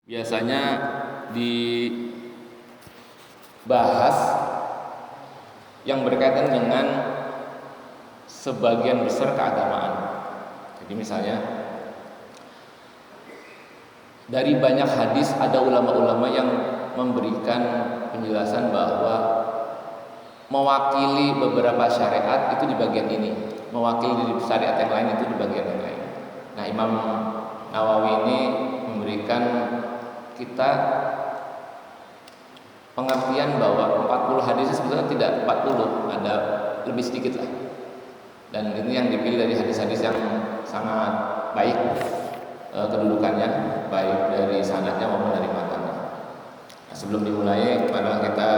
biasanya dibahas yang berkaitan dengan sebagian besar keagamaan. Jadi misalnya dari banyak hadis ada ulama-ulama yang memberikan penjelasan bahwa mewakili beberapa syariat itu di bagian ini, mewakili di syariat yang lain itu di bagian yang lain. Nah, Imam Nawawi ini memberikan kita pengertian bahwa 40 hadis sebetulnya tidak 40, ada lebih sedikit lah. Dan ini yang dipilih dari hadis-hadis yang sangat baik kedudukannya, baik dari sanadnya maupun dari matanya. Nah, sebelum dimulai, marilah kita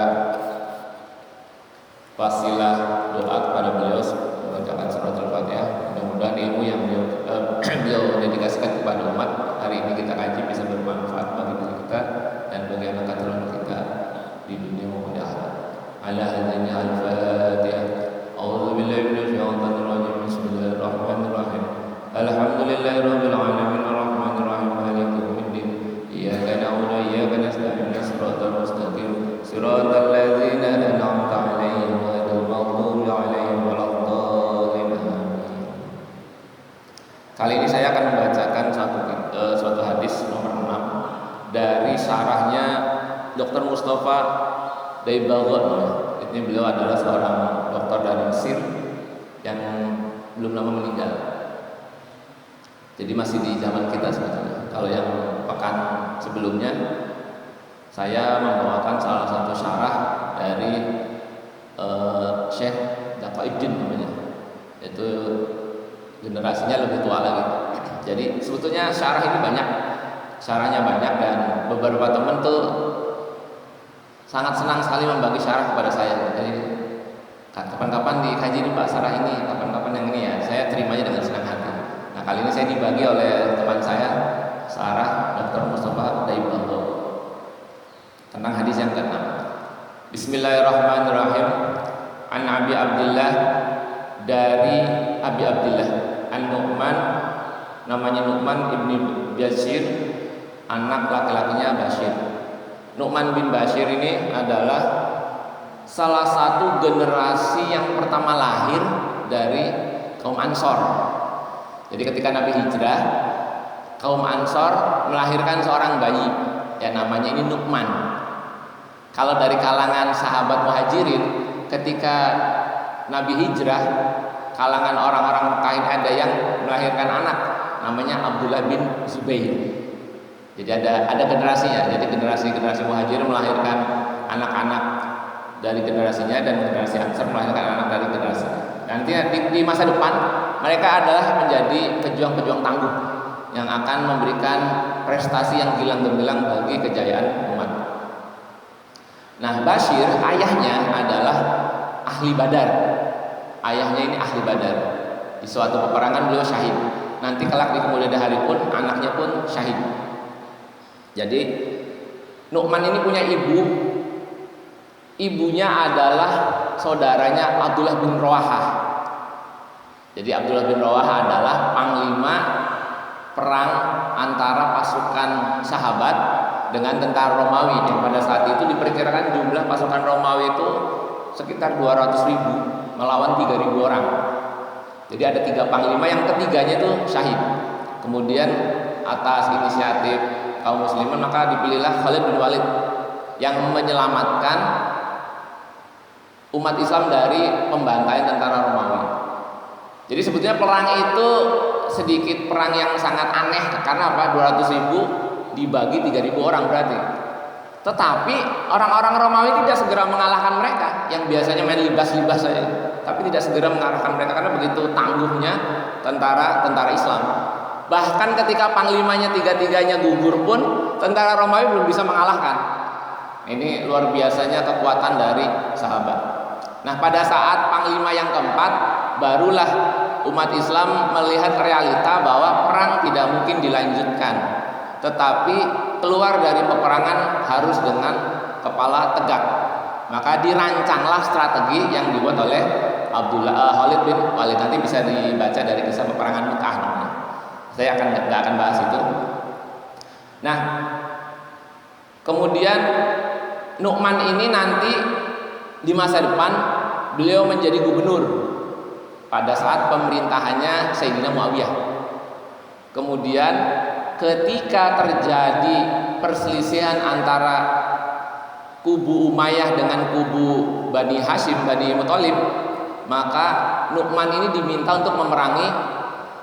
wasilah doa kepada beliau membacakan surat Al-Fatihah. Mudah-mudahan ilmu yang beliau dedikasikan kepada umat hari ini kita kaji bisa bermanfaat bagi diri kita dan bagi anak keturunan kita di dunia maupun di akhirat. Ala hadzanya al-Fatihah. A'udzu billahi minasyaitonir rajim. Bismillahirrahmanirrahim. Alhamdulillahirabbil alamin arrahmanir rahim maliki yaumiddin. Iyyaka na'budu wa iyyaka nasta'in. Shiratal mustaqim. Shiratal ladzina an'amta 'alaihim ghairil maghdubi 'alaihim waladdallin. Kali ini saya akan membacakan suatu hadis nomor 6 dari syarahnya Dr. Mustafa Daibaghon. Ini beliau adalah seorang dokter dari Mesir yang belum lama meninggal. Jadi masih di zaman kita sebetulnya. Kalau yang pekan sebelumnya saya membawakan salah satu syarah dari Syekh Dafaiddin namanya. Itu generasinya lebih tua lagi. Jadi sebetulnya syarah ini banyak, syarahnya banyak, dan beberapa teman tuh sangat senang sekali membagi syarah kepada saya. Jadi kapan-kapan dikaji nih Pak syarah ini, kapan-kapan yang ini ya. Saya terimanya dengan senang hati. Nah, kali ini saya dibagi oleh teman saya, syarah Dr. Mustafa Daibaghon tentang hadis yang ke-6. Bismillahirrahmanirrahim. An Abi Abdillah, dari Abi Abdillah An-Nu'man, namanya Nu'man ibni Bashir, anak laki-lakinya Bashir. Nu'man bin Bashir ini adalah salah satu generasi yang pertama lahir dari kaum Ansor. Jadi ketika Nabi hijrah, kaum Ansor melahirkan seorang bayi, ya namanya ini Nu'man. Kalau dari kalangan sahabat Muhajirin, ketika Nabi hijrah, kalangan orang-orang Mekah ini ada yang melahirkan anak, namanya Abdullah bin Zubair. Jadi ada generasinya. Jadi generasi Muhajirin melahirkan anak-anak dari generasinya, dan generasi Ansar melahirkan anak dari generasi. Nanti di masa depan mereka adalah menjadi pejuang-pejuang tangguh yang akan memberikan prestasi yang gilang gemilang bagi kejayaan umat. Nah, Bashir ayahnya adalah ahli Badar. Ayahnya ini ahli Badar. Di suatu peperangan beliau syahid. Nanti kelak di kemudian hari pun anaknya pun syahid. Jadi Nu'man ini punya ibu. Ibunya adalah saudaranya Abdullah bin Rawahah. Jadi Abdullah bin Rawahah adalah panglima perang antara pasukan sahabat dengan tentara Romawi, yang pada saat itu diperkirakan jumlah pasukan Romawi itu sekitar 200.000 melawan 3.000 orang. Jadi ada 3 panglima, yang ketiganya itu syahid. Kemudian atas inisiatif kaum muslimin maka dipilihlah Khalid bin Walid yang menyelamatkan umat Islam dari pembantaian tentara Romawi. Jadi sebetulnya perang itu sedikit perang yang sangat aneh. Karena apa? 200.000 dibagi 3.000 orang berarti. Tetapi orang-orang Romawi tidak segera mengalahkan mereka, yang biasanya main libas-libas saja, tapi tidak segera mengalahkan mereka karena begitu tangguhnya tentara Islam. Bahkan ketika panglimanya tiga-tiganya gugur pun tentara Romawi belum bisa mengalahkan. Ini luar biasanya kekuatan dari sahabat. Nah, pada saat panglima yang keempat, barulah umat Islam melihat realita bahwa perang tidak mungkin dilanjutkan, tetapi keluar dari peperangan harus dengan kepala tegak. Maka dirancanglah strategi yang dibuat oleh Khalid bin Walid. Nanti bisa dibaca dari kisah peperangan Mekah namanya. Saya nggak akan bahas itu. Nah, Kemudian Nu'man ini nanti di masa depan beliau menjadi gubernur pada saat pemerintahannya Sayyidina Muawiyah. Kemudian ketika terjadi perselisihan antara kubu Umayyah dengan kubu Bani Hashim, Bani Muthalib, maka Nu'man ini diminta untuk memerangi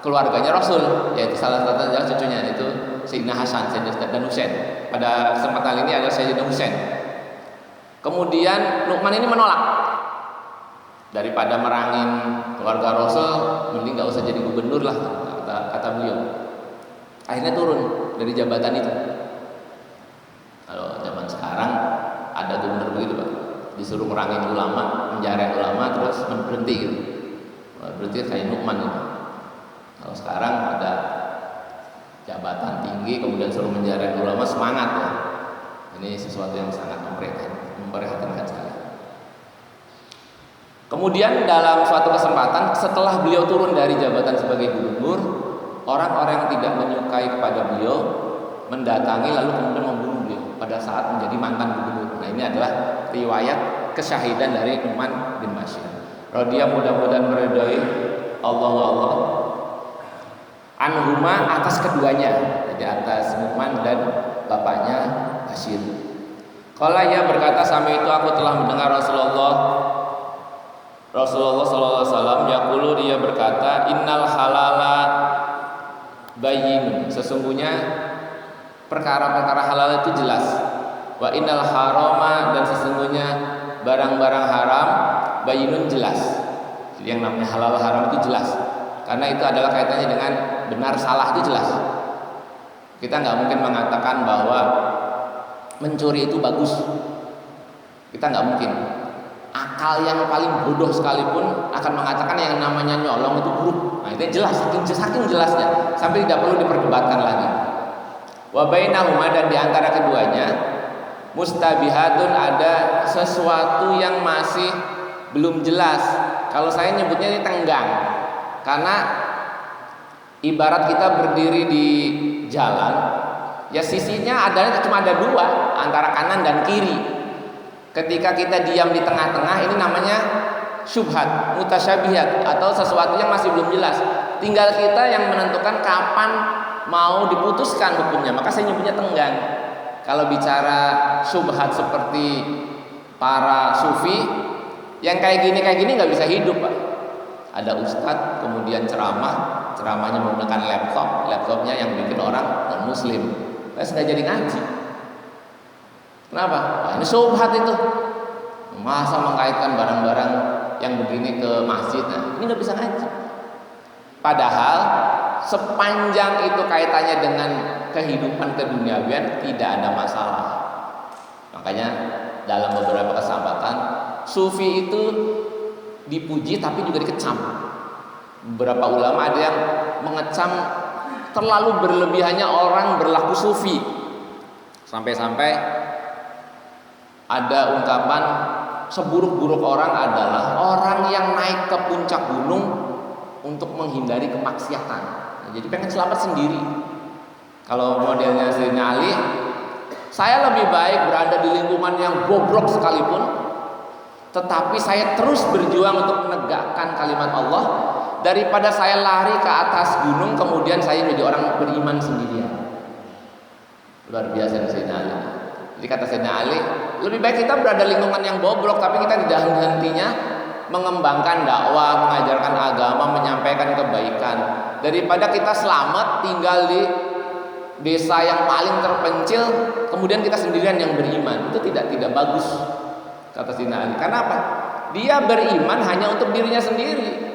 keluarganya Rasul, yaitu salah satu adalah cucunya, yaitu Sayyidina Hasan dan Husain. Pada kesempatan ini adalah Sayyidina Husain. Kemudian Nu'man ini menolak, daripada merangin keluarga Rasul mending gak usah jadi gubernur lah, kata beliau. Akhirnya turun dari jabatan itu. Kalau zaman sekarang ada gubernur begitu Pak, disuruh merangin ulama, menjarah ulama, terus berhenti gitu. Berarti kayak Nu'man gitu. Kalau sekarang ada jabatan tinggi kemudian suruh menjarah ulama, semangat ya. Ini sesuatu yang sangat memprihatinkan sekali. Kemudian dalam suatu kesempatan setelah beliau turun dari jabatan sebagai gubernur, orang-orang yang tidak menyukai kepada beliau mendatangi lalu kemudian membunuh beliau pada saat menjadi mantan gubernur. Nah, ini adalah riwayat kesyahidan dari Nu'man bin Bashir. Radhiyallahu mudah-mudahan meridai Allah anhuma atas keduanya, jadi atas Nu'man dan bapaknya Bashir. Qala ia berkata, sama itu aku telah mendengar Rasulullah sallallahu alaihi wasallam yaqulu, dia berkata, innal halala bayyin, sesungguhnya perkara-perkara halal itu jelas. Wa innal harama, dan sesungguhnya barang-barang haram bayyinun, jelas. Jadi yang namanya halal haram itu jelas, karena itu adalah kaitannya dengan benar salah, itu jelas. Kita nggak mungkin mengatakan bahwa mencuri itu bagus. Kita nggak mungkin. Akal yang paling bodoh sekalipun akan mengatakan yang namanya nyolong itu buruk. Nah, itu jelas, saking jelasnya sampai tidak perlu diperdebatkan lagi. Wa bainahuma, dan diantara keduanya mustabihatun, ada sesuatu yang masih belum jelas. Kalau saya nyebutnya ini tenggang, karena ibarat kita berdiri di jalan, ya sisinya cuma ada dua, antara kanan dan kiri. Ketika kita diam di tengah-tengah, ini namanya syubhat, mutasyabihat, atau sesuatu yang masih belum jelas. Tinggal kita yang menentukan kapan mau diputuskan hukumnya. Maka saya nyebutnya tenggang. Kalau bicara syubhat seperti para sufi, yang kayak gini nggak bisa hidup Pak. Ada ustadz kemudian ceramahnya menggunakan laptopnya yang bikin orang non muslim, terus nggak jadi ngaji. Kenapa? Wah, ini syubhat itu. Masa mengkaitkan barang-barang yang begini ke masjid? Nah, ini nggak bisa ngaji. Padahal sepanjang itu kaitannya dengan kehidupan keduniawian tidak ada masalah. Makanya dalam beberapa kesempatan sufi itu dipuji tapi juga dikecam. Beberapa ulama ada yang mengecam terlalu berlebihannya orang berlaku sufi, sampai-sampai ada ungkapan seburuk-buruk orang adalah orang yang naik ke puncak gunung untuk menghindari kemaksiatan. Nah, jadi pengen selamat sendiri. Kalau modelnya Sayyidina Ali, saya lebih baik berada di lingkungan yang bobrok sekalipun, tetapi saya terus berjuang untuk menegakkan kalimat Allah, daripada saya lari ke atas gunung kemudian saya menjadi orang beriman sendirian. Luar biasa Sayyidina Ali. Jadi kata Sayyidina Ali, lebih baik kita berada di lingkungan yang bobrok tapi kita tidak henti-hentinya mengembangkan dakwah, mengajarkan agama, menyampaikan kebaikan, daripada kita selamat tinggal di desa yang paling terpencil kemudian kita sendirian yang beriman. Itu tidak bagus, kata Sayyidina Ali. Kenapa? Dia beriman hanya untuk dirinya sendiri.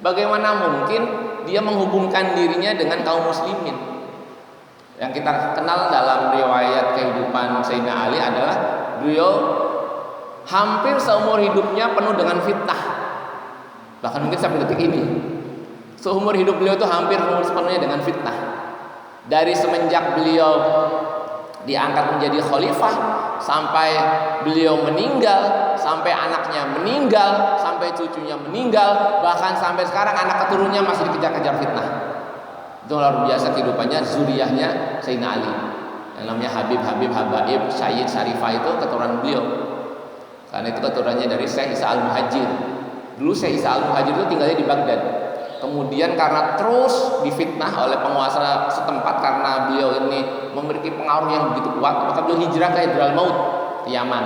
Bagaimana mungkin dia menghubungkan dirinya dengan kaum muslimin? Yang kita kenal dalam riwayat kehidupan Sayyidina Ali adalah beliau hampir seumur hidupnya penuh dengan fitnah. Bahkan mungkin sampai detik ini seumur hidup beliau itu hampir sepenuhnya dengan fitnah. Dari semenjak beliau diangkat menjadi khalifah sampai beliau meninggal, sampai anaknya meninggal, sampai cucunya meninggal, bahkan sampai sekarang anak keturunannya masih dikejar-kejar fitnah. Itu luar biasa kehidupannya, zuriyahnya Sayyidina Ali. Yang namanya Habib, Habaib, Syed, Syarifah itu keturunan beliau. Karena itu keturunannya dari Syekh Isa Al-Muhajir. Dulu Syekh Isa Al-Muhajir itu tinggalnya di Baghdad. Kemudian karena terus difitnah oleh penguasa setempat karena beliau ini memiliki pengaruh yang begitu kuat, maka beliau hijrah ke Hadramaut, ke Yaman.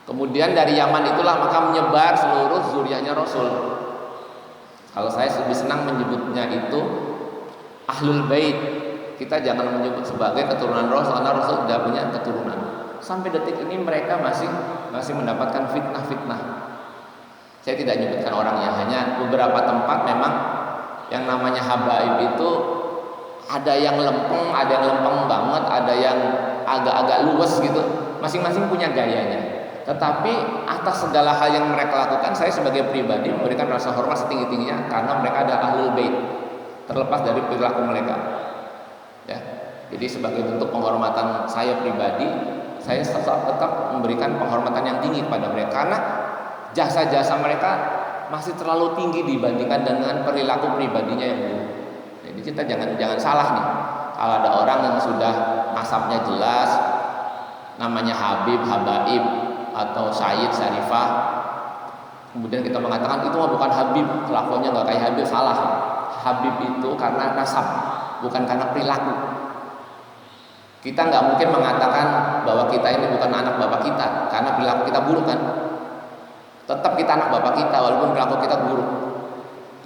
Kemudian dari Yaman itulah maka menyebar seluruh zuriyahnya Rasul. Kalau saya lebih senang menyebutnya itu Ahlul Bait. Kita jangan menyebut sebagai keturunan Rasul, karena Rasul tidak punya keturunan. Sampai detik ini mereka masih mendapatkan fitnah-fitnah. Saya tidak menyebutkan orangnya, hanya beberapa tempat memang yang namanya habaib itu ada yang lempeng, ada yang lempeng banget, ada yang agak-agak luwes gitu. Masing-masing punya gayanya. Tetapi atas segala hal yang mereka lakukan, saya sebagai pribadi memberikan rasa hormat setinggi-tingginya karena mereka adalah ahlul bait, terlepas dari perilaku mereka. Ya, jadi sebagai bentuk penghormatan saya pribadi, saya tetap memberikan penghormatan yang tinggi kepada mereka karena jasa-jasa mereka masih terlalu tinggi dibandingkan dengan perilaku pribadinya yang dulu. Jadi kita jangan salah nih. Kalau ada orang yang sudah nasabnya jelas, namanya Habib, Habaib atau Syed, Syarifah, kemudian kita mengatakan itu mah bukan Habib, kelakuannya nggak kayak Habib, salah. Habib itu karena nasab, bukan karena perilaku. Kita nggak mungkin mengatakan bahwa kita ini bukan anak bapak kita karena perilaku kita buruk kan. Tetap kita anak bapak kita walaupun perilaku kita buruk.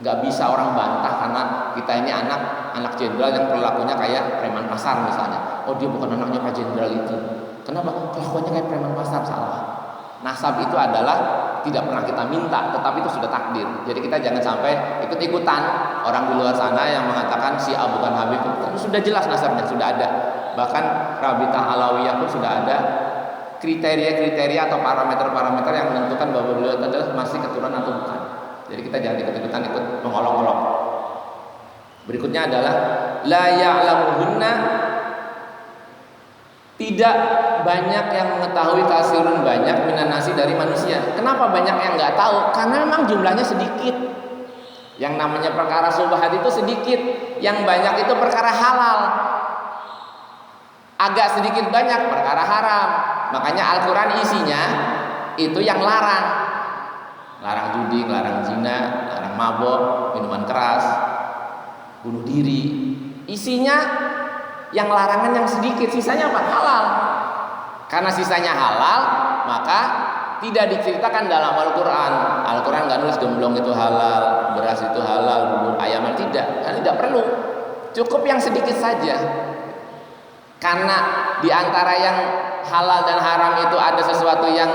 Gak bisa orang bantah karena kita ini anak jenderal yang perilakunya kayak preman pasar misalnya. Oh dia bukan anaknya Pak Jenderal itu. Kenapa? Kelakuannya kayak preman pasar, salah. Nasab itu adalah tidak pernah kita minta, tetapi itu sudah takdir. Jadi kita jangan sampai ikut-ikutan orang di luar sana yang mengatakan si A bukan Habib. Itu sudah jelas nasabnya, sudah ada. Bahkan Rabitah Alawiyah pun sudah ada kriteria-kriteria atau parameter-parameter yang menentukan bahwa beliau adalah masih keturunan atau bukan. Jadi kita jangan ikut-ikutan ikut mengolok-olok. Berikutnya adalah la ya'lamuhunna, tidak banyak yang mengetahui kasirun, banyak minan nasi dari manusia. Kenapa banyak yang nggak tahu? Karena memang jumlahnya sedikit. Yang namanya perkara subhat itu sedikit, yang banyak itu perkara halal. Agak sedikit banyak perkara haram. Makanya Al-Quran isinya itu yang larang. Larang judi, larang zina, larang mabok, minuman keras, bunuh diri. Isinya yang larangan yang sedikit, sisanya apa? Halal. Karena sisanya halal, maka tidak diceritakan dalam Al-Quran. Al-Quran nggak nulis gemblong itu halal, beras itu halal, bubur ayam tidak. Kan tidak perlu. Cukup yang sedikit saja. Karena di antara yang halal dan haram itu ada sesuatu yang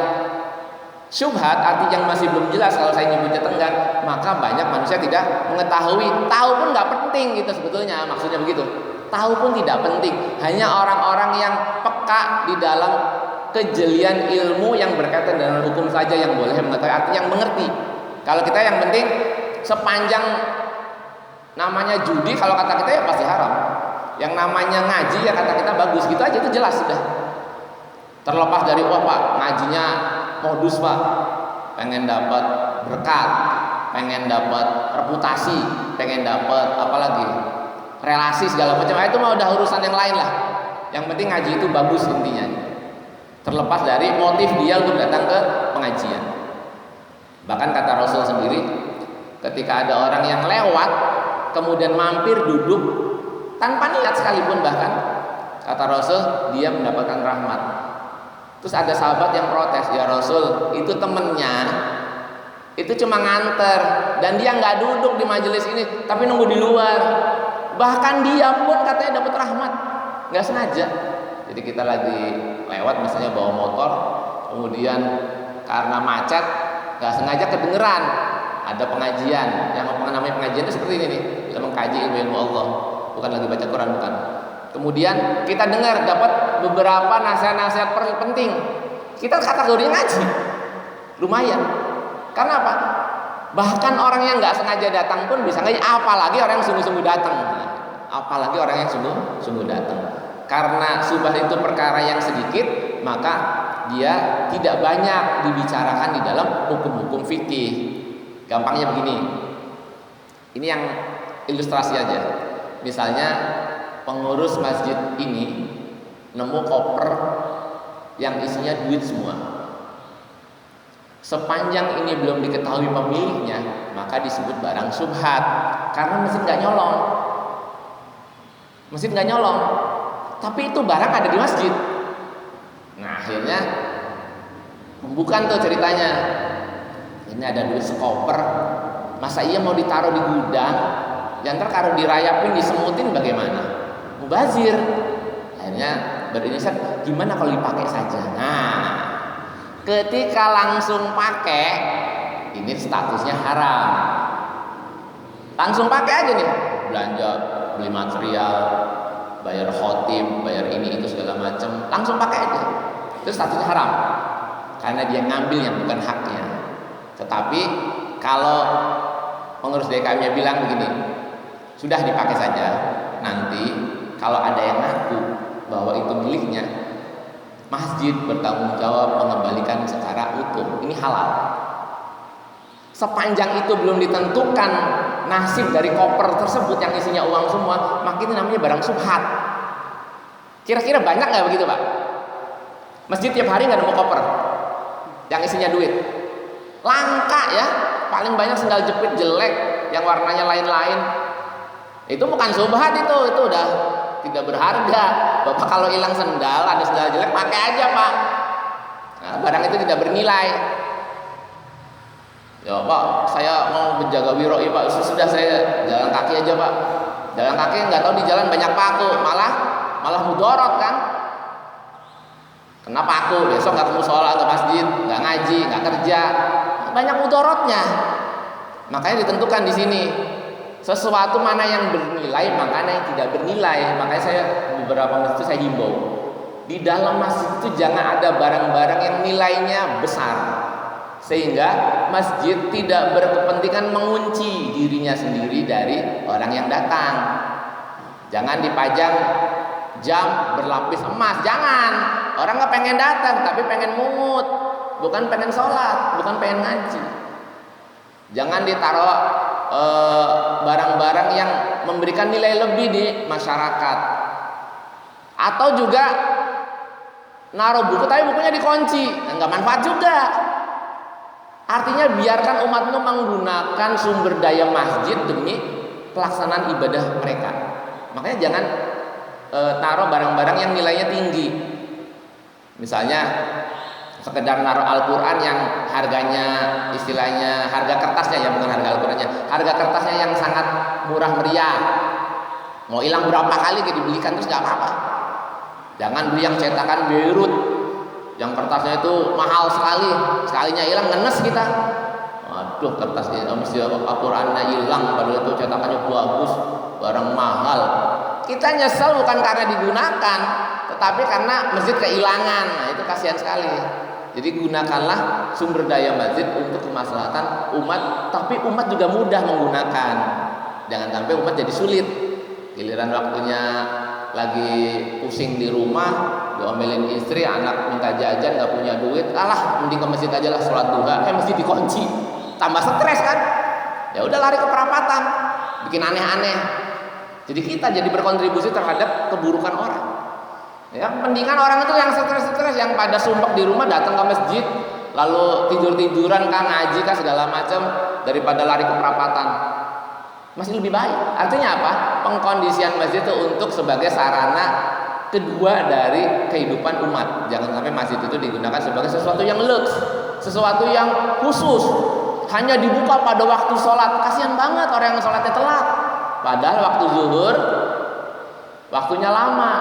syubhat, arti yang masih belum jelas. Kalau saya nyebutnya tenggang, maka banyak manusia tidak mengetahui. Tahu pun nggak penting gitu sebetulnya, maksudnya begitu. Tahu pun tidak penting. Hanya orang-orang yang peka di dalam kejelian ilmu yang berkaitan dengan hukum saja yang boleh mengetahui, arti yang mengerti. Kalau kita yang penting sepanjang namanya judi, kalau kata kita ya pasti haram. Yang namanya ngaji ya kata kita bagus, gitu aja, itu jelas sudah. Terlepas dari wah Pak, ngajinya modus Pak, pengen dapat berkat, pengen dapat reputasi, pengen dapat apalagi relasi segala macam, itu mah udah urusan yang lain lah. Yang penting ngaji itu bagus intinya. Terlepas dari motif dia untuk datang ke pengajian. Bahkan kata Rasul sendiri, ketika ada orang yang lewat kemudian mampir duduk tanpa niat sekalipun, bahkan kata Rasul dia mendapatkan rahmat. Terus ada sahabat yang protes, ya Rasul, itu temennya itu cuma nganter dan dia nggak duduk di majelis ini tapi nunggu di luar. Bahkan dia pun katanya dapat rahmat, nggak sengaja. Jadi kita lagi lewat misalnya bawa motor, kemudian karena macet nggak sengaja kedengeran ada pengajian. Yang namanya pengajian itu seperti ini nih, kita mengkaji ilmu Allah, bukan lagi baca Quran, bukan. Kemudian kita dengar dapat beberapa nasihat-nasihat penting. Kita kategorinya ngaji, lumayan. Karena apa? Bahkan orang yang nggak sengaja datang pun bisa ngaji, apalagi orang yang sungguh-sungguh datang. Apalagi orang yang sungguh-sungguh datang. Karena subhat itu perkara yang sedikit, maka dia tidak banyak dibicarakan di dalam hukum-hukum fikih. Gampangnya begini. Ini yang ilustrasi aja. Misalnya pengurus masjid ini nemu koper yang isinya duit semua. Sepanjang ini belum diketahui pemiliknya, maka disebut barang subhat, karena mesin nggak nyolong. Mesin nggak nyolong, tapi itu barang ada di masjid. Nah akhirnya pembukaan tuh ceritanya. Ini ada duit sekoper, masa iya mau ditaruh di gudang? Ya ntar kalau dirayapin, disemutin bagaimana? Mubazir. Akhirnya berinisiatif, gimana kalau dipakai saja? Nah, ketika langsung pakai, ini statusnya haram. Langsung pakai aja nih, belanja, beli material, bayar khotib, bayar ini itu segala macam, langsung pakai aja. Itu statusnya haram, karena dia ngambil yang bukan haknya. Tetapi kalau pengurus DKM-nya bilang begini, sudah dipakai saja, nanti kalau ada yang ngaku bahwa itu miliknya, masjid bertanggung jawab mengembalikan secara utuh. Ini halal. Sepanjang itu belum ditentukan nasib dari koper tersebut yang isinya uang semua, maka ini namanya barang subhat. Kira-kira banyak nggak begitu Pak? Masjid tiap hari nggak nemu koper yang isinya duit. Langka ya, paling banyak sendal jepit jelek yang warnanya lain-lain. Itu bukan subhat, itu udah tidak berharga. Bapak kalau hilang sendal, ada sendal jelek, pakai aja Pak. Nah, barang itu tidak bernilai. Ya Pak, saya mau menjaga wiroi Pak, sudah saya jalan kaki aja Pak. Jalan kaki nggak tahu di jalan banyak paku, malah mudorot kan. Kena paku, besok nggak ketemu sholat ke masjid, nggak ngaji, nggak kerja, banyak mudorotnya. Makanya ditentukan di sini sesuatu mana yang bernilai, mana yang tidak bernilai. Makanya saya beberapa masjid itu saya himbau, di dalam masjid itu jangan ada barang-barang yang nilainya besar, sehingga masjid tidak berkepentingan mengunci dirinya sendiri dari orang yang datang. Jangan dipajang jam berlapis emas, jangan. Orang nggak pengen datang, tapi pengen mungut, bukan pengen sholat, bukan pengen ngaji. Jangan ditaruh barang-barang yang memberikan nilai lebih di masyarakat. Atau juga naruh buku, tapi bukunya dikunci, nggak manfaat juga. Artinya biarkan umat itu menggunakan sumber daya masjid demi pelaksanaan ibadah mereka. Makanya jangan taruh barang-barang yang nilainya tinggi. Misalnya sekedar naruh Al-Quran yang harganya, istilahnya harga kertasnya ya, bukan harga Al-Qurannya, harga kertasnya yang sangat murah meriah, mau hilang berapa kali dibelikan terus gak apa-apa. Jangan beli yang cetakan Beirut, yang kertasnya itu mahal sekali, sekalinya hilang ngenes kita. Waduh, kertas Al-Qurannya hilang, padahal itu cetakannya bagus, barang mahal. Kita nyesel bukan karena digunakan, tetapi karena masjid kehilangan. Nah itu kasihan sekali. Jadi gunakanlah sumber daya masjid untuk kemaslahatan umat, tapi umat juga mudah menggunakan. Jangan sampai umat jadi sulit. Giliran waktunya lagi pusing di rumah, diomelin istri, anak minta jajan nggak punya duit, alah mending ke masjid aja lah sholat duha. Masjid dikunci, tambah stres kan? Ya udah lari ke perapatan, bikin aneh-aneh. Jadi kita jadi berkontribusi terhadap keburukan orang. Ya, mendingan orang itu yang stres-stres, yang pada sumpek di rumah datang ke masjid, lalu tidur-tiduran kan, ngaji kan segala macam, daripada lari ke perapatan. Masih lebih baik. Artinya apa? Pengkondisian masjid itu untuk sebagai sarana kedua dari kehidupan umat. Jangan sampai masjid itu digunakan sebagai sesuatu yang lux, sesuatu yang khusus, hanya dibuka pada waktu sholat. Kasihan banget orang yang sholatnya telat. Padahal waktu zuhur waktunya lama.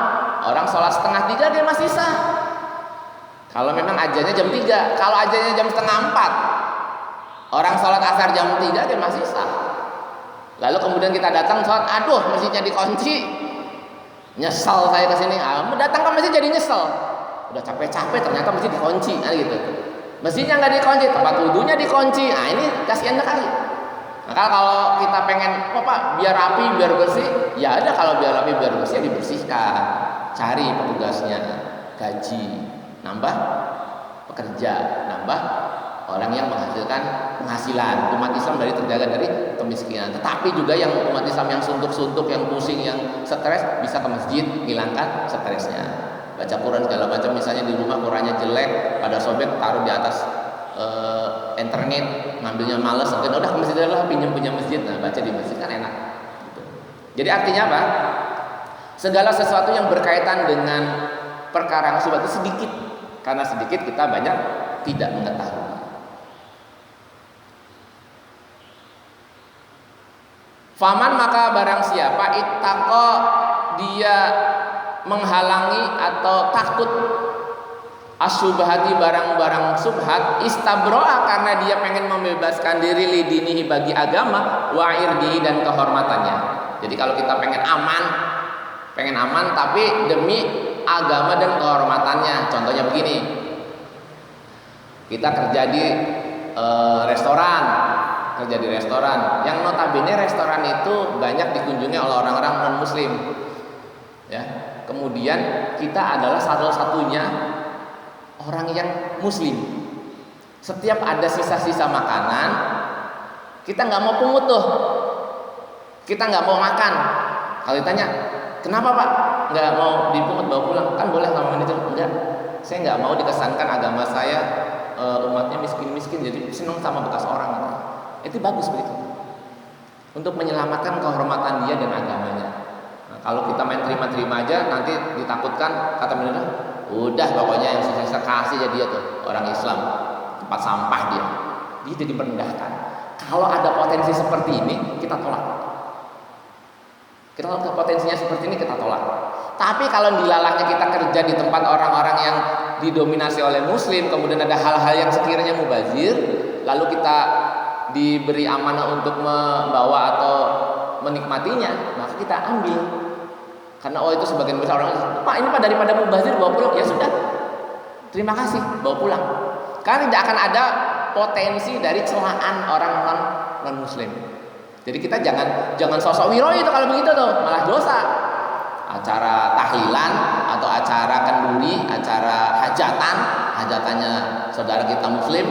Orang sholat setengah 3 dia masih sah. Kalau memang ajannya jam 3, kalau ajannya jam setengah 4, orang sholat asar jam 3 dia masih sah. Lalu kemudian kita datang sholat, aduh masjidnya dikunci, nyesel saya kesini. Datang ke masjid jadi nyesel. Udah capek-capek ternyata masjid dikunci, nah gitu. Masjidnya nggak dikunci, tempat wudhunya dikunci. Nah ini kasihan sekali. Maka kalau kita pengen, Pak biar rapi, biar bersih, ya ada, kalau biar rapi, biar bersih dibersihkan. Cari petugasnya, gaji, nambah pekerja, nambah orang yang menghasilkan penghasilan. Umat Islam dari terjaga dari kemiskinan. Tetapi juga yang umat Islam yang suntuk-suntuk, yang pusing, yang stres, bisa ke masjid, hilangkan stresnya. baca Quran segala macam. Misalnya di rumah Qurannya jelek, pada sobek taruh di atas internet, ngambilnya males, mungkin udah ke masjid lah, pinjam punya masjid, nah baca di masjid kan enak gitu. Jadi artinya apa? Segala sesuatu yang berkaitan dengan perkara yang syubhat itu sedikit, karena sedikit kita banyak tidak mengetahui. Faman maka barang siapa ittaqa dia menghalangi atau takut asyubhati barang-barang subhat, istabro'a karena dia pengen membebaskan diri lidinihi bagi agama, wa irdihi dan kehormatannya. Jadi kalau kita pengen aman tapi demi agama dan kehormatannya. Contohnya begini, kita kerja di restoran yang notabene restoran itu banyak dikunjungi oleh orang-orang non muslim ya. Kemudian kita adalah satu-satunya orang yang muslim. Setiap ada sisa-sisa makanan, kita nggak mau pungut tuh, kita nggak mau makan. Kalau ditanya kenapa pak nggak mau dipungut bawa pulang, kan boleh sama manajer. Enggak, saya nggak mau dikesankan agama saya umatnya miskin-miskin, jadi senang sama bekas orang. Itu bagus begitu, untuk menyelamatkan kehormatan dia dan agamanya. Nah, kalau kita main terima-terima aja, nanti ditakutkan kata manajer, udah pokoknya yang sisa kasih jadi dia tuh orang Islam, tempat sampah dia jadi merendahkan. Kalau ada potensi seperti ini kita tolak. Kalau potensinya seperti ini kita tolak. Tapi kalau dilalahnya kita kerja di tempat orang-orang yang didominasi oleh muslim, kemudian ada hal-hal yang sekiranya mubazir, lalu kita diberi amanah untuk membawa atau menikmatinya, maka kita ambil. Karena itu sebagian besar orang, pak ini pak daripada mubazir bawa pulang, ya sudah, terima kasih, bawa pulang. Karena tidak akan ada potensi dari celaan orang non muslim. Jadi kita jangan sosok wiro itu kalau begitu tuh, malah dosa. Acara tahlilan atau acara kenduri, acara hajatannya saudara kita muslim,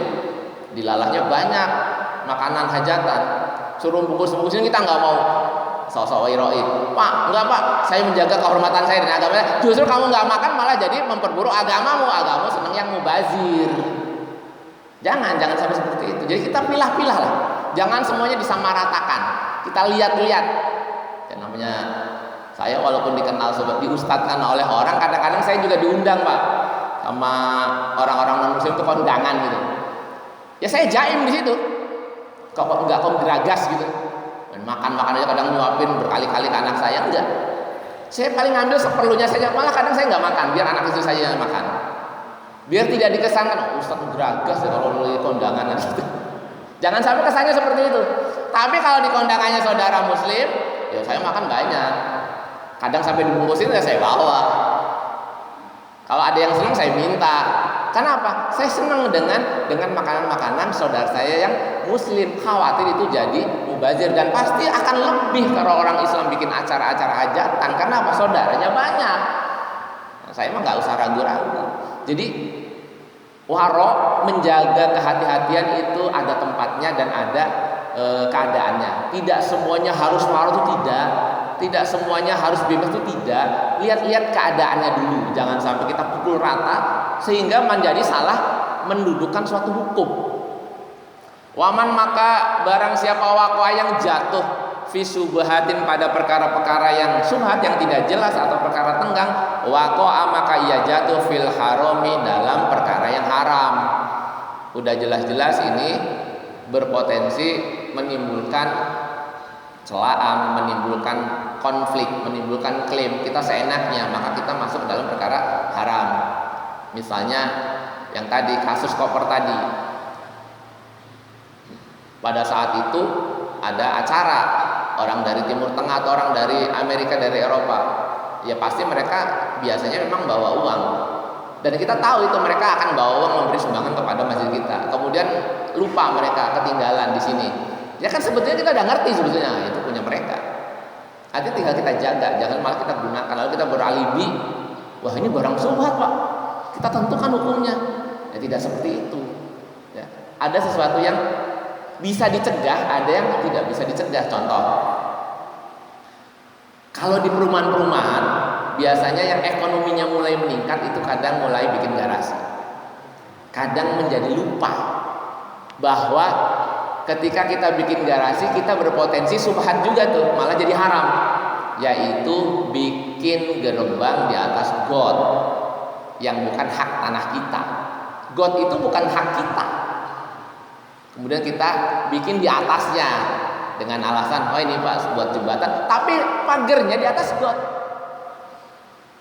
dilalahnya banyak makanan hajatan, suruh bungkus ini kita nggak mau, sosok wiroi. Pak, enggak pak, saya menjaga kehormatan saya dan agamanya. Justru kamu nggak makan malah jadi memperburuk agamamu seneng yang mubazir. Jangan sampai seperti itu. Jadi kita pilah-pilah lah, jangan semuanya disamaratakan. Kita lihat-lihat. Ya, namanya saya walaupun dikenal diustadkan oleh orang, kadang-kadang saya juga diundang pak sama orang-orang non muslim itu kondangan gitu. Ya saya jaim di situ. Kok enggak geragas gitu, dan makan aja kadang nyuapin berkali-kali ke anak saya, enggak. Saya paling ngambil seperlunya saja, malah kadang saya enggak makan, biar anak istri saya yang makan, biar tidak dikesankan Ustaz geragas ya kalau di kondangan gitu. Jangan sampai kesannya seperti itu. Tapi kalau di kondangannya saudara muslim, ya saya makan banyak, kadang sampai dibungkusin ya saya bawa. Kalau ada yang senang saya minta. Kenapa? Saya senang dengan makanan-makanan saudara saya yang muslim. Khawatir itu jadi mubazir, dan pasti akan lebih kalau orang Islam bikin acara-acara hajatan. Karena apa? Saudaranya banyak. Nah, saya mah nggak usah ragu-ragu. Jadi waro, menjaga kehati-hatian itu ada tempatnya dan ada keadaannya. Tidak semuanya harus waro itu tidak semuanya harus bebas itu tidak. Lihat-lihat keadaannya dulu, jangan sampai kita pukul rata sehingga menjadi salah mendudukan suatu hukum. Waman maka barang siapa waqa yang jatuh fi subhatin pada perkara-perkara yang subhat yang tidak jelas atau perkara tenggang, waqa maka ia jatuh fil harami dalam perkara yang haram. Udah jelas-jelas ini berpotensi menimbulkan celaan, menimbulkan konflik, menimbulkan klaim kita seenaknya, maka kita masuk dalam perkara haram. Misalnya yang tadi kasus koper tadi, pada saat itu ada acara orang dari Timur Tengah atau orang dari Amerika, dari Eropa, ya pasti mereka biasanya memang bawa uang, dan kita tahu itu mereka akan bawa uang memberi sumbangan kepada masjid kita, kemudian lupa mereka ketinggalan di sini. Ya kan sebetulnya kita udah ngerti sebetulnya itu punya mereka. Nanti tinggal kita jaga, jangan malah kita gunakan lalu kita beralibi, wah ini barang subhat pak, kita tentukan hukumnya. Ya tidak seperti itu. Ya, ada sesuatu yang bisa dicegah, ada yang tidak bisa dicegah. Contoh, kalau di perumahan-perumahan biasanya yang ekonominya mulai meningkat itu kadang mulai bikin garasi. Kadang menjadi lupa bahwa ketika kita bikin garasi kita berpotensi subhat juga tuh, malah jadi haram, yaitu bikin gerbang di atas got yang bukan hak tanah kita. Got itu bukan hak kita, kemudian kita bikin di atasnya dengan alasan oh ini Pak buat jembatan, tapi pagernya di atas got.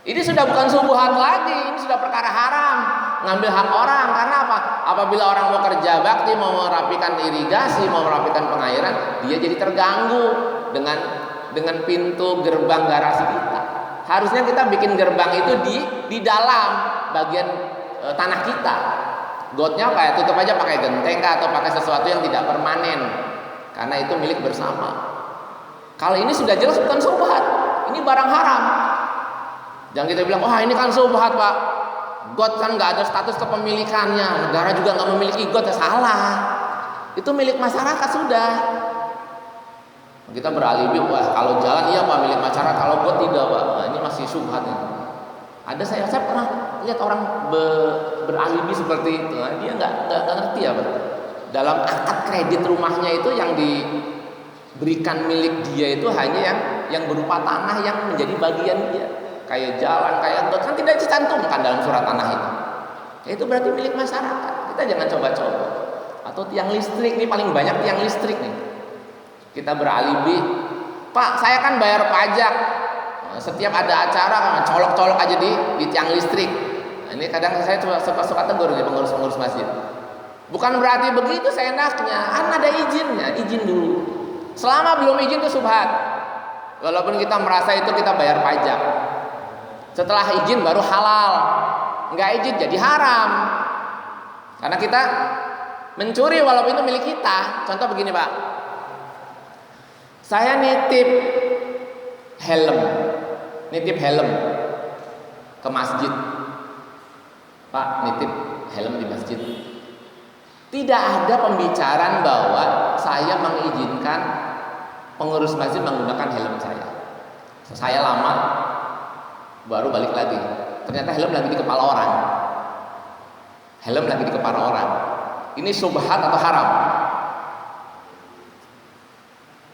Ini sudah bukan subuhat lagi, ini sudah perkara haram, ngambil hak orang. Karena apa? Apabila orang mau kerja bakti, mau merapikan irigasi, mau merapikan pengairan, dia jadi terganggu dengan pintu gerbang garasi kita. Harusnya kita bikin gerbang itu di dalam bagian tanah kita. Gotnya kayak tutup aja pakai genteng atau pakai sesuatu yang tidak permanen, karena itu milik bersama. Kalau ini sudah jelas bukan subhat, ini barang haram. Jangan kita bilang, wah ini kan subhat Pak, got kan nggak ada status kepemilikannya, negara juga nggak memiliki got. Ya salah, itu milik masyarakat sudah. Kita beralibi, wah kalau jalan iya Pak milik masyarakat, kalau got tidak Pak. Nah, ini masih subhat ini. Ada saya pernah lihat orang beralibi seperti itu. Nah, dia nggak ngerti ya Pak. Dalam akad kredit rumahnya itu yang diberikan milik dia itu hanya yang berupa tanah yang menjadi bagian dia. Kayak jalan, kayak got kan tidak dicantumkan dalam surat tanah itu. Itu berarti milik masyarakat. Kita jangan coba-coba. Atau tiang listrik nih, paling banyak tiang listrik nih. Kita beralibi, Pak saya kan bayar pajak. Setiap ada acara colok-colok aja di tiang listrik. Nah, ini kadang saya suka tegur nih pengurus-pengurus masjid. Bukan berarti begitu seenaknya, kan ada izinnya, izin dulu. Selama belum izin itu subhat. Walaupun kita merasa itu kita bayar pajak. Setelah izin baru halal, nggak izin jadi haram. Karena kita mencuri walaupun itu milik kita. Contoh begini Pak, saya nitip helm ke masjid. Pak nitip helm di masjid. Tidak ada pembicaraan bahwa saya mengizinkan pengurus masjid menggunakan helm saya. Saya lama baru balik lagi, ternyata helm lagi di kepala orang. Helm lagi di kepala orang. Ini subhat atau haram?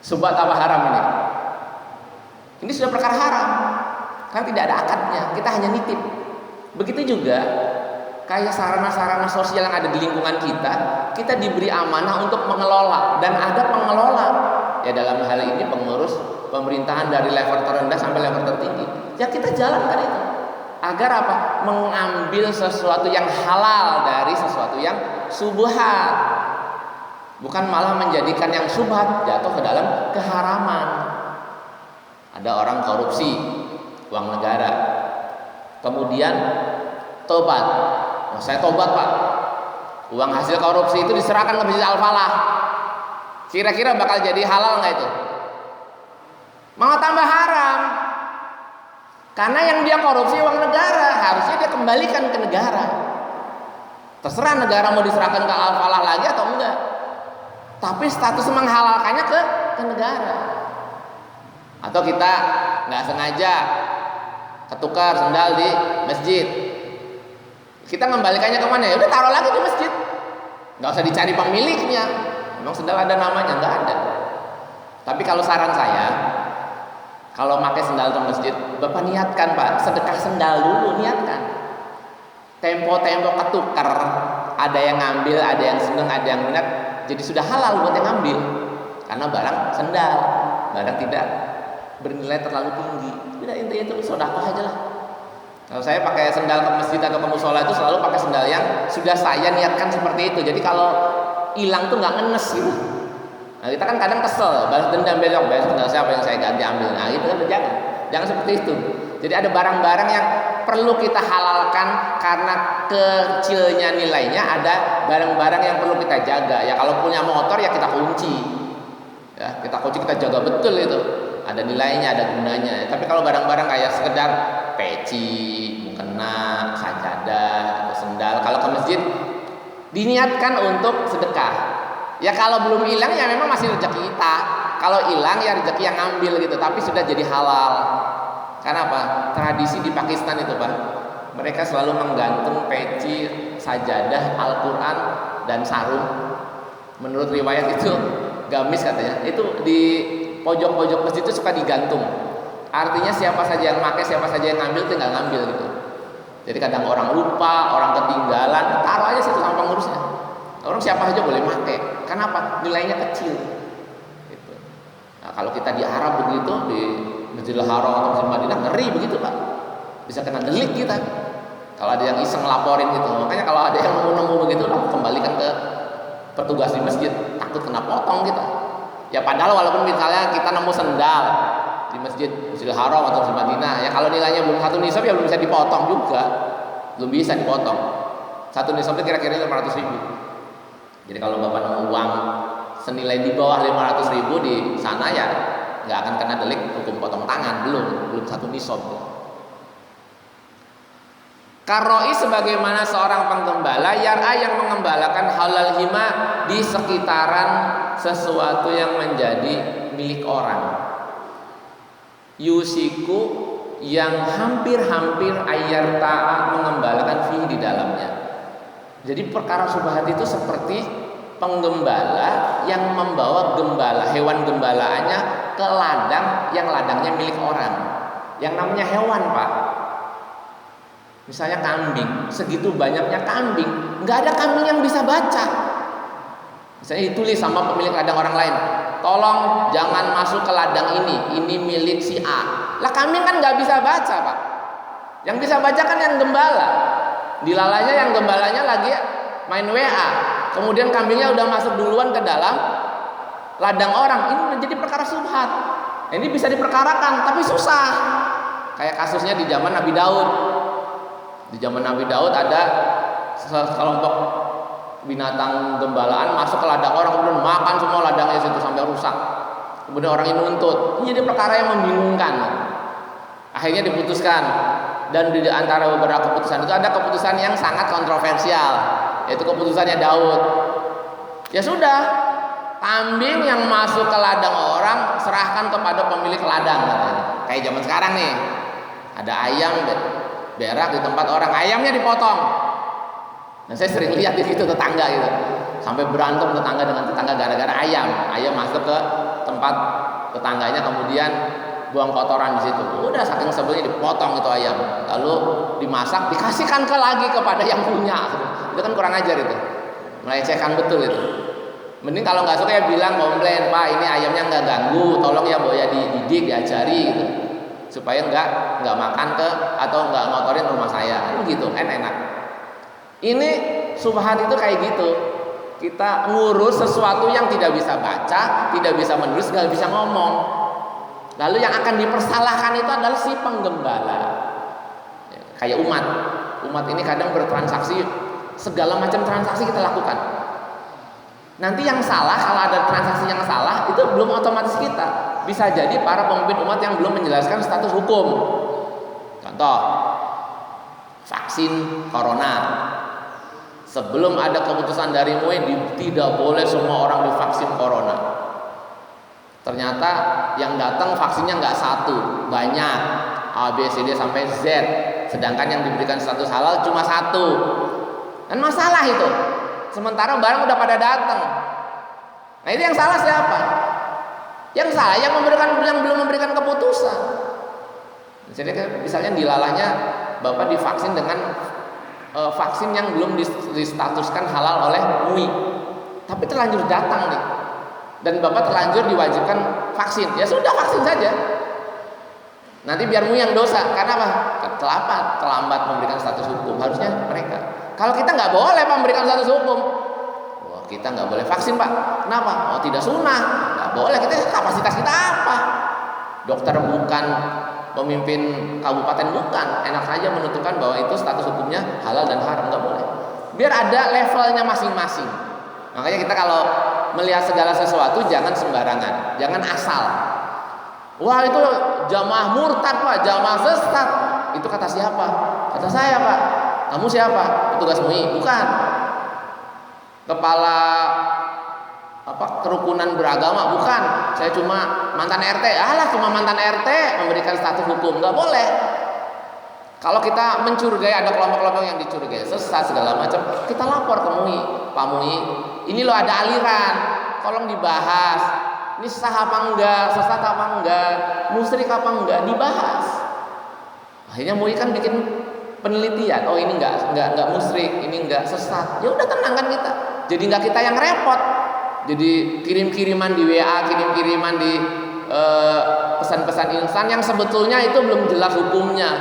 Subhat apa haram ini? Ini sudah perkara haram, kan tidak ada akadnya, kita hanya nitip. Begitu juga kayak sarana-sarana sosial yang ada di lingkungan kita diberi amanah untuk mengelola, dan ada pengelola. Ya dalam hal ini pengurus pemerintahan dari level terendah sampai level tertinggi. Ya kita jalankan itu. Agar apa? Mengambil sesuatu yang halal dari sesuatu yang subhat. Bukan malah menjadikan yang subhat jatuh ke dalam keharaman. Ada orang korupsi uang negara, kemudian tobat. Oh, saya tobat Pak. Uang hasil korupsi itu diserahkan ke Masjid Al-Falah. Kira-kira bakal jadi halal nggak itu? Malah tambah haram. Karena yang dia korupsi uang negara, harusnya dia kembalikan ke negara. Terserah negara mau diserahkan ke Al-Falah lagi atau enggak. Tapi status menghalalkannya ke negara. Atau kita nggak sengaja ketukar sendal di masjid, kita kembalikannya kemana ya? Udah taruh lagi di masjid, nggak usah dicari pemiliknya. Memang sendal ada namanya? Nggak ada. Tapi kalau saran saya, kalau pakai sendal di masjid, Bapak niatkan Pak, sedekah sendal dulu, niatkan. Tempo-tempo ketukar, ada yang ngambil, ada yang seneng, ada yang minat, jadi sudah halal buat yang ngambil. Karena barang sendal, barang tidak bernilai terlalu tinggi. Tidak, intinya itu sedekah aja lah. Kalau saya pakai sendal ke masjid atau ke musola itu selalu pakai sendal yang sudah saya niatkan seperti itu. Jadi kalau hilang tuh nggak ngenes gitu. Nah kita kan kadang kesel, balas dendam besok sendal siapa yang saya ganti ambil. Nah itu kan jangan seperti itu. Jadi ada barang-barang yang perlu kita halalkan karena kecilnya nilainya. Ada barang-barang yang perlu kita jaga. Ya kalau punya motor ya kita kunci. Ya kita kunci, kita jaga betul itu. Ada nilainya, ada gunanya. Tapi kalau barang-barang kayak sekedar peci, mukena, sajadah, atau sendal, kalau ke masjid diniatkan untuk sedekah. Ya kalau belum hilang ya memang masih rezeki kita. Kalau hilang ya rezeki yang ngambil gitu, tapi sudah jadi halal. Kenapa? Tradisi di Pakistan itu Pak, mereka selalu menggantung peci, sajadah, Al-Quran dan sarung. Menurut riwayat itu gamis katanya, itu di pojok-pojok masjid itu suka digantung. Artinya siapa saja yang pakai, siapa saja yang ngambil tinggal ngambil gitu. Jadi kadang orang lupa, orang ketinggalan, taruh aja situ sama pengurusnya. Orang siapa saja boleh pakai. Kenapa? Nilainya kecil. Gitu. Nah, kalau kita di Arab begitu, di Masjidil Haram atau Masjid Madinah, ngeri begitu Pak. Bisa kena delik kita. Kalau ada yang iseng laporin gitu. Makanya kalau ada yang nemu-nemu begitu, kembalikan ke petugas di masjid, takut kena potong kita. Ya padahal walaupun misalnya kita nemu sendal di Masjidil Haram atau Masjid Madinah, ya kalau nilainya belum 1 nisab ya belum bisa dipotong juga. Belum bisa dipotong. 1 nisab itu kira-kira 500.000. Jadi kalau Bapak nemu uang senilai di bawah 500.000 di sana ya nggak akan kena delik hukum potong tangan, belum 1 nisab. Karoi sebagaimana seorang penggembala yar'a yang mengembalakan halal hima di sekitaran sesuatu yang menjadi milik orang. Yusiku yang hampir-hampir ayar taat mengembalakan fihi di dalamnya. Jadi perkara subhat itu seperti penggembala yang membawa gembala, hewan gembalaannya ke ladang yang ladangnya milik orang. Yang namanya hewan Pak, misalnya kambing, segitu banyaknya kambing, nggak ada kambing yang bisa baca. Misalnya ditulis sama pemilik ladang orang lain, tolong jangan masuk ke ladang ini milik si A. Lah kambing kan nggak bisa baca Pak. Yang bisa baca kan yang gembala. Dilalanya yang gembalanya lagi main WA, kemudian kambingnya udah masuk duluan ke dalam ladang orang. Ini menjadi perkara subhat. Ini bisa diperkarakan, tapi susah. Kayak kasusnya di zaman Nabi Daud. Di zaman Nabi Daud ada sekelompok binatang gembalaan masuk ke ladang orang, kemudian makan semua ladangnya situ sampai rusak. Kemudian orang ini nuntut. Ini jadi perkara yang membingungkan. Akhirnya diputuskan, dan di antara beberapa keputusan itu ada keputusan yang sangat kontroversial, yaitu keputusannya Daud. Ya sudah, kambing yang masuk ke ladang orang serahkan kepada pemilik ladang. Kayak zaman sekarang nih, ada ayam berak di tempat orang, ayamnya dipotong. Dan saya sering lihat di situ tetangga gitu, sampai berantem tetangga dengan tetangga gara-gara ayam masuk ke tempat tetangganya, kemudian buang kotoran di situ. Udah saking sebelnya dipotong itu ayam, lalu dimasak, dikasihkan lagi kepada yang punya. Itu kan kurang ajar itu, melecehkan betul itu. Mending kalau nggak suka ya bilang, komplain, Pak ini ayamnya nggak ganggu, tolong ya Boya dididik, diajari gitu, supaya nggak makan atau nggak ngotorin rumah saya. Begitu kan enak. Ini subhat itu kayak gitu. Kita ngurus sesuatu yang tidak bisa baca, tidak bisa menulis, nggak bisa ngomong. Lalu yang akan dipersalahkan itu adalah si penggembala. Kayak umat ini kadang bertransaksi, segala macam transaksi kita lakukan. Nanti yang salah, kalau ada transaksi yang salah, itu belum otomatis kita. Bisa jadi para pemimpin umat yang belum menjelaskan status hukum. Contoh, vaksin corona. Sebelum ada keputusan dari MUI, tidak boleh semua orang divaksin corona. Ternyata yang datang vaksinnya nggak satu, banyak, A, B, C, D sampai Z. Sedangkan yang diberikan status halal cuma 1. Dan masalah itu. Sementara barang udah pada datang. Nah itu yang salah siapa? Yang salah yang belum memberikan keputusan. Jadi misalnya dilalahnya Bapak divaksin dengan vaksin yang belum distatuskan halal oleh MUI, tapi terlanjur datang nih, dan Bapak terlanjur diwajibkan vaksin, ya sudah vaksin saja. Nanti biar MUI yang dosa, karena apa? Terlambat memberikan status hukum. Harusnya mereka. Kalau kita nggak boleh memberikan status hukum, wah kita nggak boleh vaksin Pak. Kenapa? Oh tidak sunnah, nggak boleh. Kita kapasitas kita apa? Dokter bukan, pemimpin kabupaten bukan, enak saja menentukan bahwa itu status hukumnya halal dan haram, nggak boleh. Biar ada levelnya masing-masing. Makanya kita kalau melihat segala sesuatu jangan sembarangan, jangan asal. Wah itu jamaah murtad Pak, jamaah sesat. Itu kata siapa? Kata saya Pak. Kamu siapa? Petugas MUI? Bukan. Kepala kerukunan beragama, bukan. Saya cuma mantan RT. Alah, cuma mantan RT memberikan status hukum, nggak boleh. Kalau kita mencurigai ada kelompok-kelompok yang dicurigai sesat segala macam, kita lapor ke MUI. Pak MUI, ini loh ada aliran, tolong dibahas. Ini sah apa enggak, sesat apa enggak, musyrik apa enggak, dibahas. Akhirnya MUI kan bikin penelitian, oh ini enggak musyrik, ini enggak sesat. Ya udah, tenangkan kita. Jadi enggak kita yang repot. Jadi kirim-kiriman di WA, kirim-kiriman di pesan-pesan instan yang sebetulnya itu belum jelas hukumnya.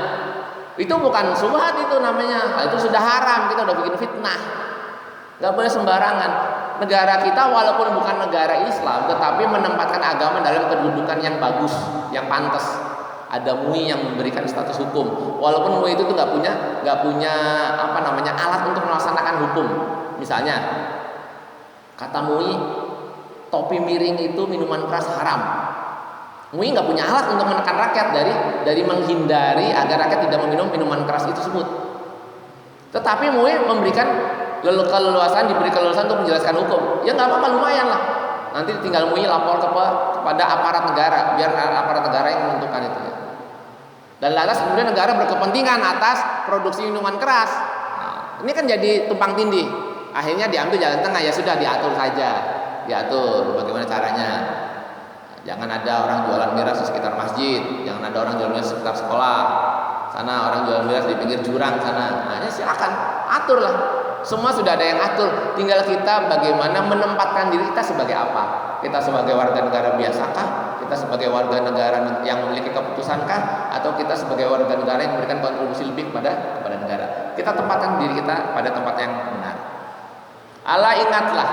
Itu bukan syubhat, itu namanya. Nah, itu sudah haram, kita udah bikin fitnah. Gak boleh sembarangan. Negara kita walaupun bukan negara Islam, tetapi menempatkan agama dalam kedudukan yang bagus, yang pantas. Ada MUI yang memberikan status hukum. Walaupun MUI itu tuh gak punya alat untuk melaksanakan hukum. Misalnya, kata MUI, topi miring itu minuman keras haram. MUI nggak punya alat untuk menekan rakyat dari menghindari agar rakyat tidak meminum minuman keras itu tersebut. Tetapi MUI memberikan diberi keleluasan untuk menjelaskan hukum. Ya nggak apa-apa, lumayan lah. Nanti tinggal MUI lapor kepada aparat negara, biar aparat negara yang menentukan itu. Dan lantas kemudian negara berkepentingan atas produksi minuman keras. Nah, ini kan jadi tumpang tindih. Akhirnya diambil jalan tengah, ya sudah diatur saja, diatur bagaimana caranya. Jangan ada orang jualan miras di sekitar masjid, jangan ada orang jualan miras di sekitar sekolah. Sana orang jualan miras di pinggir jurang sana. Nah, ya silakan aturlah. Semua sudah ada yang atur. Tinggal kita bagaimana menempatkan diri kita sebagai apa? Kita sebagai warga negara biasakah? Kita sebagai warga negara yang memiliki keputusankah? Atau kita sebagai warga negara yang memberikan kontribusi lebih kepada negara? Kita tempatkan diri kita pada tempat yang benar. Ala ingatlah,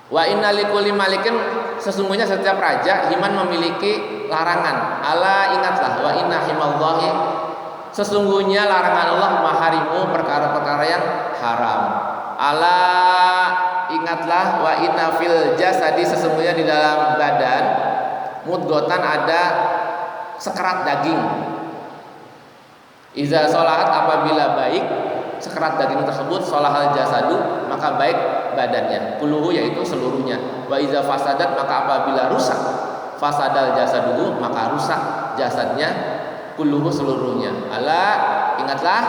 wa inna likulli malikin, sesungguhnya setiap raja himan memiliki larangan. Ala ingatlah, wa inna himallahi, sesungguhnya larangan Allah maharimu, perkara-perkara yang haram. Ala ingatlah, wa inna fil jasadi, sesungguhnya di dalam badan mudgotan ada sekerat daging. Iza sholahat, apabila baik sekerat daging tersebut, sholahal jasadu, maka baik badannya, kuluhu, yaitu seluruhnya. Wa iza fasadat, maka apabila rusak, fasadal jasaduhu, maka rusak jasadnya, kuluhu, seluruhnya. Ala ingatlah,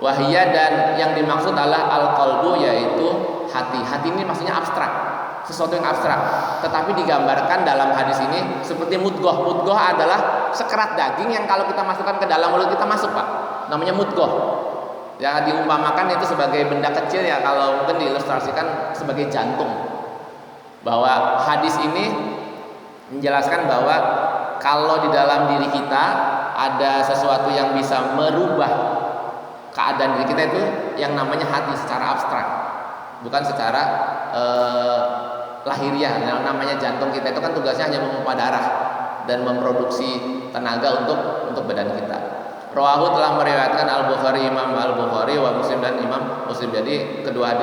wahiyya, dan yang dimaksud adalah al-qalbu, yaitu hati. Hati ini maksudnya abstrak, sesuatu yang abstrak, tetapi digambarkan dalam hadis ini seperti mudghah. Mudghah adalah sekerat daging yang kalau kita masukkan ke dalam mulut kita masuk, Pak. Namanya mudghah. Ya, diumpamakan itu sebagai benda kecil, ya, kalau mungkin diilustrasikan sebagai jantung. Bahwa hadis ini menjelaskan bahwa kalau di dalam diri kita ada sesuatu yang bisa merubah keadaan diri kita, itu yang namanya hati secara abstrak, bukan secara lahiriah. Yang namanya jantung kita itu kan tugasnya hanya memompa darah dan memproduksi tenaga untuk badan kita. Rawahu, telah meriwayatkan Al-Bukhari, Imam Al-Bukhari, wa Muslim, dan Imam Muslim. Jadi kedua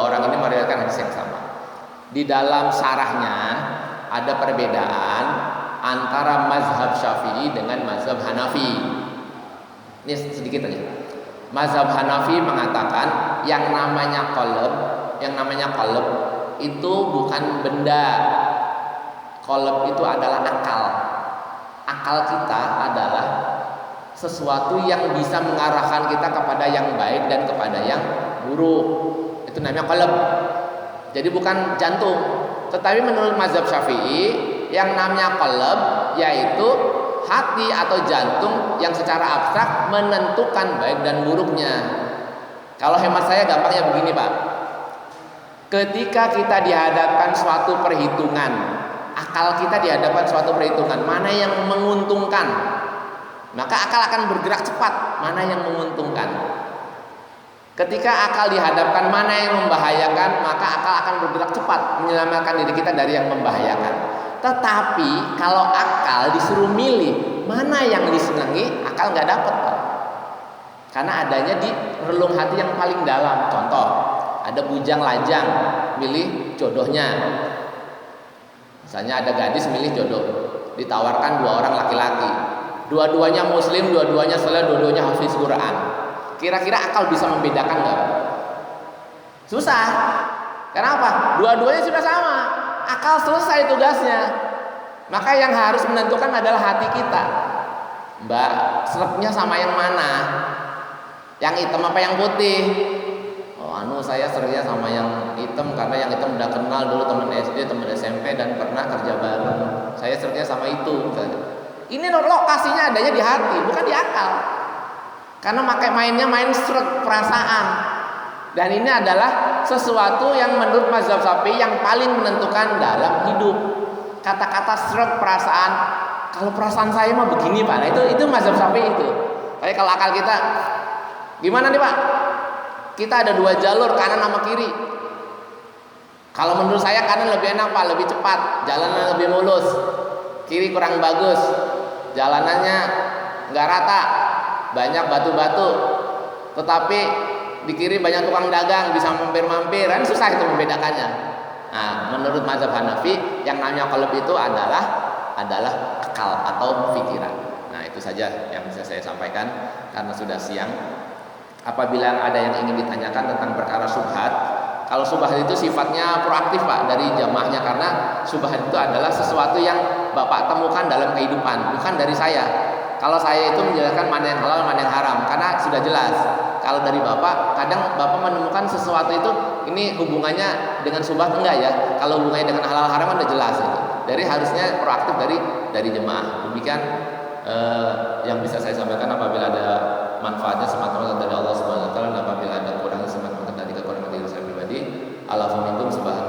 orang ini meriwayatkan hadis yang sama. Di dalam syarahnya ada perbedaan antara mazhab Syafi'i dengan mazhab Hanafi. Ini sedikit aja. Mazhab Hanafi mengatakan yang namanya qalb itu bukan benda. Qalb itu adalah akal. Akal kita adalah sesuatu yang bisa mengarahkan kita kepada yang baik dan kepada yang buruk. Itu namanya qalb. Jadi bukan jantung. Tetapi menurut mazhab Syafi'i, yang namanya qalb yaitu hati atau jantung yang secara abstrak menentukan baik dan buruknya. Kalau hemat saya gampangnya begini, Pak. Ketika kita dihadapkan suatu perhitungan, akal kita dihadapkan suatu perhitungan, mana yang menguntungkan, maka akal akan bergerak cepat, mana yang menguntungkan. Ketika akal dihadapkan mana yang membahayakan, maka akal akan bergerak cepat menyelamatkan diri kita dari yang membahayakan. Tetapi kalau akal disuruh milih mana yang disenangi, akal nggak dapat, Pak. Karena adanya di relung hati yang paling dalam. Contoh, ada bujang lajang milih jodohnya. Misalnya ada gadis milih jodoh, ditawarkan dua orang laki-laki. Dua-duanya muslim, dua-duanya saleh, dua-duanya hafiz Quran. Kira-kira akal bisa membedakan nggak? Susah. Kenapa? Dua-duanya sudah sama. Akal selesai tugasnya. Maka yang harus menentukan adalah hati kita. Mbak, sreknya sama yang mana? Yang hitam apa yang putih? Oh, saya sreknya sama yang hitam karena yang hitam udah kenal dulu teman SD, teman SMP dan pernah kerja bareng. Saya sreknya sama itu. Ini lokasinya adanya di hati, bukan di akal. Karena mainnya main srek perasaan. Dan ini adalah sesuatu yang menurut mazhab Syafi'i yang paling menentukan dalam hidup. Kata-kata srek perasaan, kalau perasaan saya mah begini Pak. Nah, itu mazhab Syafi'i itu. Tapi kalau akal kita gimana nih Pak? Kita ada dua jalur, kanan sama kiri. Kalau menurut saya kanan lebih enak Pak, lebih cepat, jalannya lebih mulus. Kiri kurang bagus, jalanannya nggak rata, banyak batu-batu. Tetapi di kiri banyak tukang dagang, bisa mampir-mampir, kan susah itu membedakannya. Nah, menurut mazhab Hanafi yang namanya qalb itu adalah akal atau pikiran. Nah, itu saja yang bisa saya sampaikan karena sudah siang. Apabila ada yang ingin ditanyakan tentang perkara syubhat, kalau syubhat itu sifatnya proaktif Pak dari jamaahnya, karena syubhat itu adalah sesuatu yang Bapak temukan dalam kehidupan, bukan dari saya. Kalau saya itu menjelaskan mana yang halal, mana yang haram, karena sudah jelas. Kalau dari Bapak, kadang Bapak menemukan sesuatu itu, ini hubungannya dengan syubhat enggak ya? Kalau hubungannya dengan halal haram kan udah jelas gitu. Dari harusnya proaktif dari jemaah. Demikian yang bisa saya sampaikan. Apabila ada manfaatnya semata-mata dari Allah Subhanahu wa taala, dan apabila ada kurangnya semata-mata dari kekurangan diri saya pribadi. Alhamdulillah.